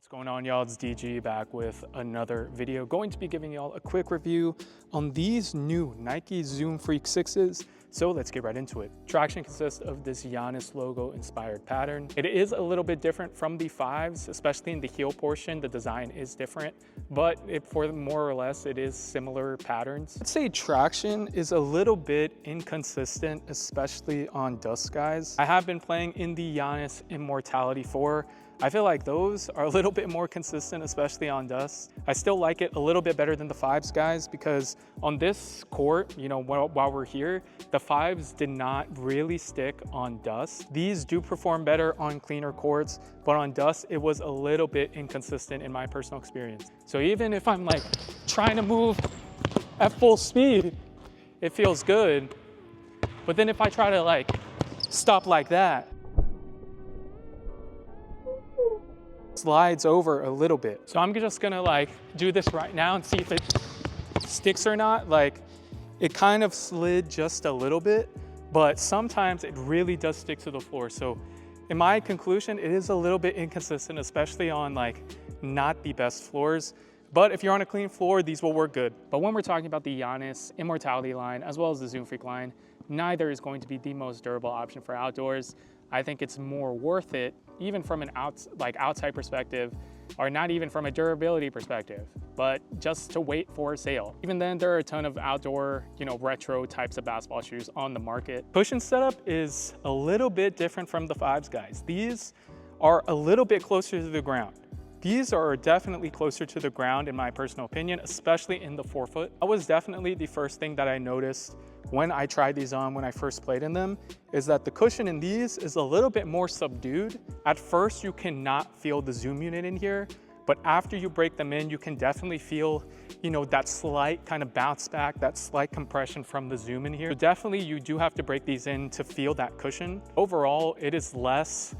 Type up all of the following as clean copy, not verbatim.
What's going on, y'all? It's DG back with another video. Going to be giving y'all a quick review on these new Nike Zoom Freak 6s. So let's get right into it. Traction consists of this Giannis logo inspired pattern. It is a little bit different from the 5s, especially in the heel portion. The design is different, but for more or less, it is similar patterns. I'd say traction is a little bit inconsistent, especially on dust guys. I have been playing in the Giannis Immortality 4. I feel like those are a little bit more consistent, especially on dust. I still like it a little bit better than the 5s guys because on this court, you know, while we're here, the 5s did not really stick on dust. These do perform better on cleaner courts, but on dust, it was a little bit inconsistent in my personal experience. So even if I'm like trying to move at full speed, it feels good. But then if I try to like stop like that, slides over a little bit. So I'm just gonna like do this right now and see if it sticks or not. Like it kind of slid just a little bit, but sometimes it really does stick to the floor. So in my conclusion, it is a little bit inconsistent, especially on like not the best floors. But if you're on a clean floor, these will work good. But when we're talking about the Giannis Immortality line, as well as the Zoom Freak line, neither is going to be the most durable option for outdoors. I think it's more worth it, even from an outside perspective, or not even from a durability perspective, but just to wait for a sale. Even then, there are a ton of outdoor, retro types of basketball shoes on the market. Cushion setup is a little bit different from the 5s guys. These are a little bit closer to the ground. These are definitely closer to the ground in my personal opinion, especially in the forefoot. That was definitely the first thing that I noticed when I tried these on when I first played in them, is that the cushion in these is a little bit more subdued. At first, you cannot feel the zoom unit in here, but after you break them in, you can definitely feel, that slight kind of bounce back, that slight compression from the zoom in here. So definitely you do have to break these in to feel that cushion. Overall, it is less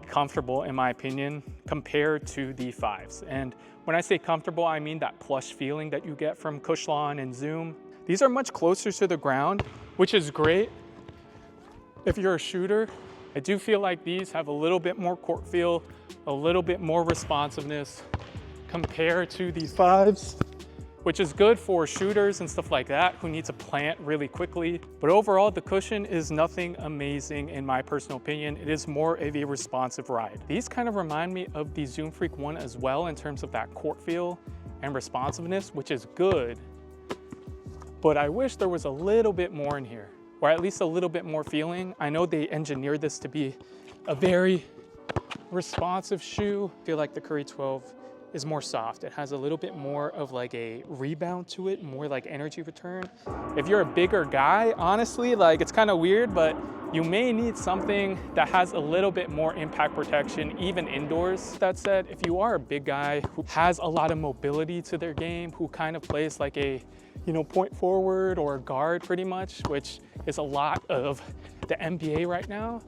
comfortable in my opinion compared to the 5s. And when I say comfortable, I mean that plush feeling that you get from Cushlon and Zoom. These are much closer to the ground, which is great if you're a shooter. I do feel like these have a little bit more court feel, a little bit more responsiveness compared to these 5s, which is good for shooters and stuff like that who need to plant really quickly. But overall, the cushion is nothing amazing in my personal opinion. It is more of a responsive ride. These kind of remind me of the Zoom Freak 1 as well in terms of that court feel and responsiveness, which is good. But I wish there was a little bit more in here, or at least a little bit more feeling. I know they engineered this to be a very responsive shoe. I feel like the Curry 12 is more soft. It has a little bit more of like a rebound to it, more like energy return. If you're a bigger guy, honestly, it's kind of weird, but you may need something that has a little bit more impact protection, even indoors. That said, if you are a big guy who has a lot of mobility to their game, who kind of plays like a, point forward or a guard pretty much, which is a lot of the NBA right now,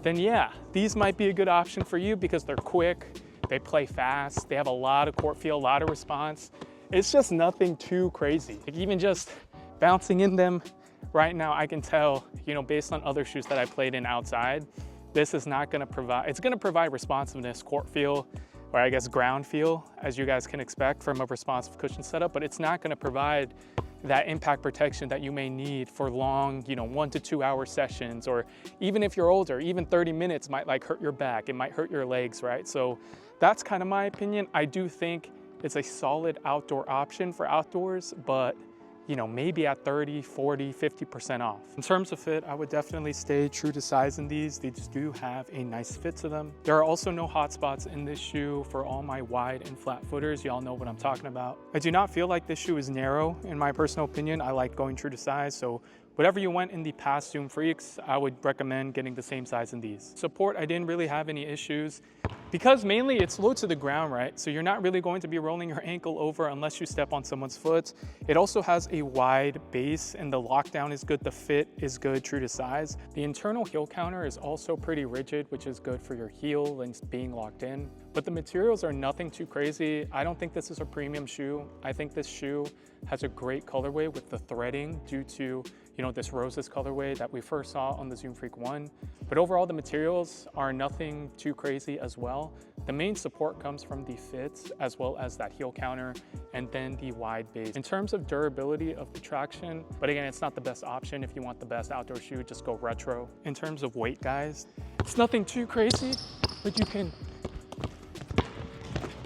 then yeah, these might be a good option for you because they're quick, they play fast, they have a lot of court feel, a lot of response. It's just nothing too crazy. Even just bouncing in them right now, I can tell, based on other shoes that I played in outside, this is not gonna provide, it's gonna provide responsiveness, court feel, or I guess ground feel, as you guys can expect from a responsive cushion setup, but it's not gonna provide that impact protection that you may need for long, 1 to 2 hour sessions, or even if you're older, even 30 minutes might hurt your back, it might hurt your legs, right? So that's kind of my opinion. I do think it's a solid outdoor option for outdoors, but maybe at 30, 40, 50% off. In terms of fit, I would definitely stay true to size in these. They just do have a nice fit to them. There are also no hot spots in this shoe for all my wide and flat footers. Y'all know what I'm talking about. I do not feel like this shoe is narrow in my personal opinion. I like going true to size. So whatever you went in the past Zoom Freaks, I would recommend getting the same size in these. Support, I didn't really have any issues because mainly it's low to the ground, right? So you're not really going to be rolling your ankle over unless you step on someone's foot. It also has a wide base and the lockdown is good. The fit is good, true to size. The internal heel counter is also pretty rigid, which is good for your heel and being locked in. But the materials are nothing too crazy. I don't think this is a premium shoe. I think this shoe has a great colorway with the threading due to, you know, this roses colorway that we first saw on the Zoom Freak 1. But overall, the materials are nothing too crazy as well. The main support comes from the fits as well as that heel counter and then the wide base. In terms of durability of the traction, but again, it's not the best option. If you want the best outdoor shoe, just go retro. In terms of weight, guys, it's nothing too crazy, but you can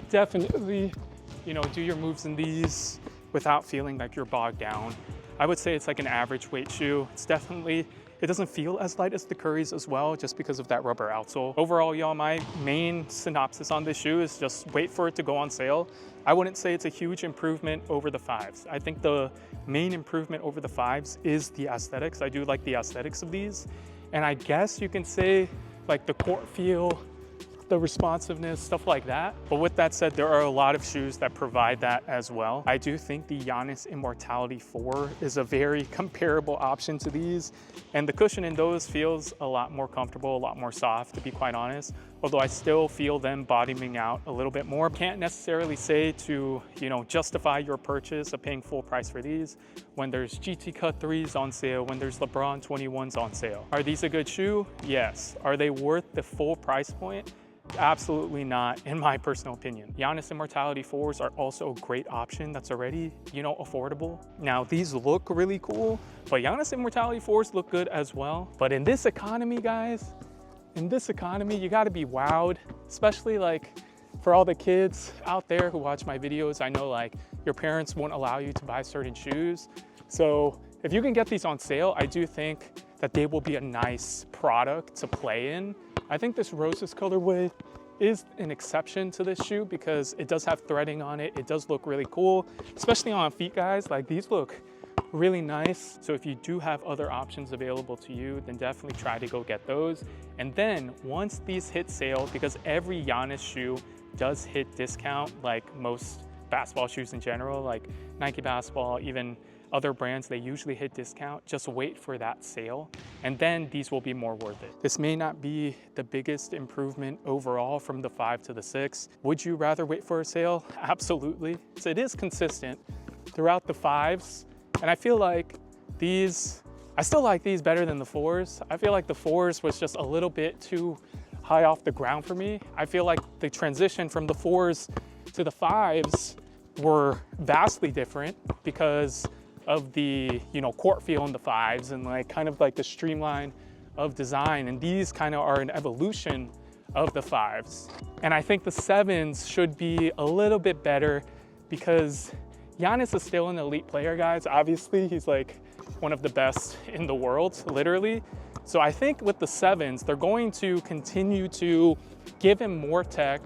definitely, you know, do your moves in these without feeling like you're bogged down. I would say it's like an average weight shoe. It's definitely, it doesn't feel as light as the Currys as well, just because of that rubber outsole. Overall, y'all, my main synopsis on this shoe is just wait for it to go on sale. I wouldn't say it's a huge improvement over the 5s. I think the main improvement over the 5s is the aesthetics. I do like the aesthetics of these. And I guess you can say like the court feel, the responsiveness, stuff like that. But with that said, there are a lot of shoes that provide that as well. I do think the Giannis Immortality 4 is a very comparable option to these. And the cushion in those feels a lot more comfortable, a lot more soft, to be quite honest. Although I still feel them bottoming out a little bit more. Can't necessarily say to, you know, justify your purchase of paying full price for these when there's GT Cut 3s on sale, when there's LeBron 21s on sale. Are these a good shoe? Yes. Are they worth the full price point? Absolutely not, in my personal opinion. Giannis Immortality 4s are also a great option that's already, you know, affordable. Now, these look really cool, but Giannis Immortality 4s look good as well. But in this economy, guys, in this economy, you gotta be wowed, especially like for all the kids out there who watch my videos. I know like your parents won't allow you to buy certain shoes. So if you can get these on sale, I do think that they will be a nice product to play in. I think this roses colorway is an exception to this shoe because it does have threading on it. It does look really cool, especially on feet, guys. Like these look really nice. So if you do have other options available to you, then definitely try to go get those. And then once these hit sale, because every Giannis shoe does hit discount, like most basketball shoes in general, like Nike basketball, even other brands, they usually hit discount. Just wait for that sale and then these will be more worth it. This may not be the biggest improvement overall from the 5 to the 6. Would you rather wait for a sale? Absolutely. So it is consistent throughout the 5s. And I feel like these, I still like these better than the 4s. I feel like the 4s was just a little bit too high off the ground for me. I feel like the transition from the 4s to the 5s were vastly different because of the, you know, court feel in the 5s and like kind of like the streamline of design. And these kind of are an evolution of the 5s. And I think the 7s should be a little bit better because Giannis is still an elite player, guys. Obviously, he's like one of the best in the world, literally. So I think with the 7s, they're going to continue to give him more tech,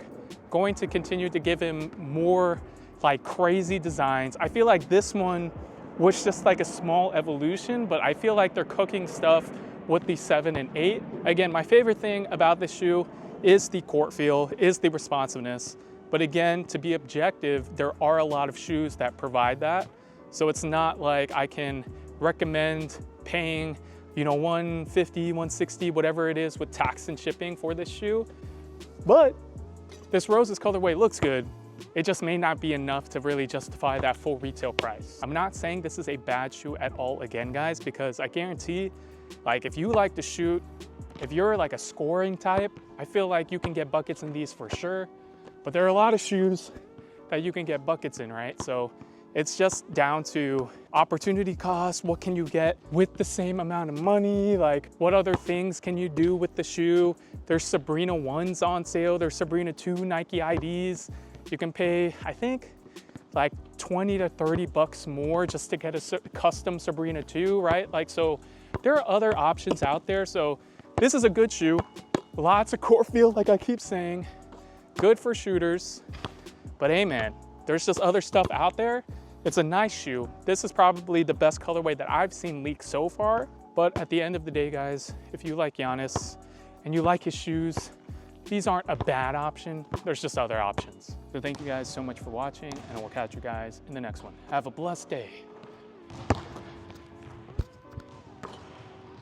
going to continue to give him more like crazy designs. I feel like this one was just like a small evolution, but I feel like they're cooking stuff with the 7 and 8. Again, my favorite thing about this shoe is the court feel, is the responsiveness. But again, to be objective, there are a lot of shoes that provide that. So it's not like I can recommend paying, you know, $150, $160, whatever it is with tax and shipping for this shoe. But this roses colorway looks good. It just may not be enough to really justify that full retail price. I'm not saying this is a bad shoe at all again, guys, because I guarantee, like if you like to shoot, if you're like a scoring type, I feel like you can get buckets in these for sure. But there are a lot of shoes that you can get buckets in, right? So it's just down to opportunity cost. What can you get with the same amount of money? Like what other things can you do with the shoe? There's Sabrina 1s on sale. There's Sabrina 2 Nike IDs. You can pay, I think, like 20 to 30 bucks more just to get a custom Sabrina 2, right? Like, so there are other options out there. So this is a good shoe. Lots of court feel, like I keep saying. Good for shooters. But hey, man, there's just other stuff out there. It's a nice shoe. This is probably the best colorway that I've seen leaked so far. But at the end of the day, guys, if you like Giannis and you like his shoes, these aren't a bad option. There's just other options. So thank you guys so much for watching, and we'll catch you guys in the next one. Have a blessed day.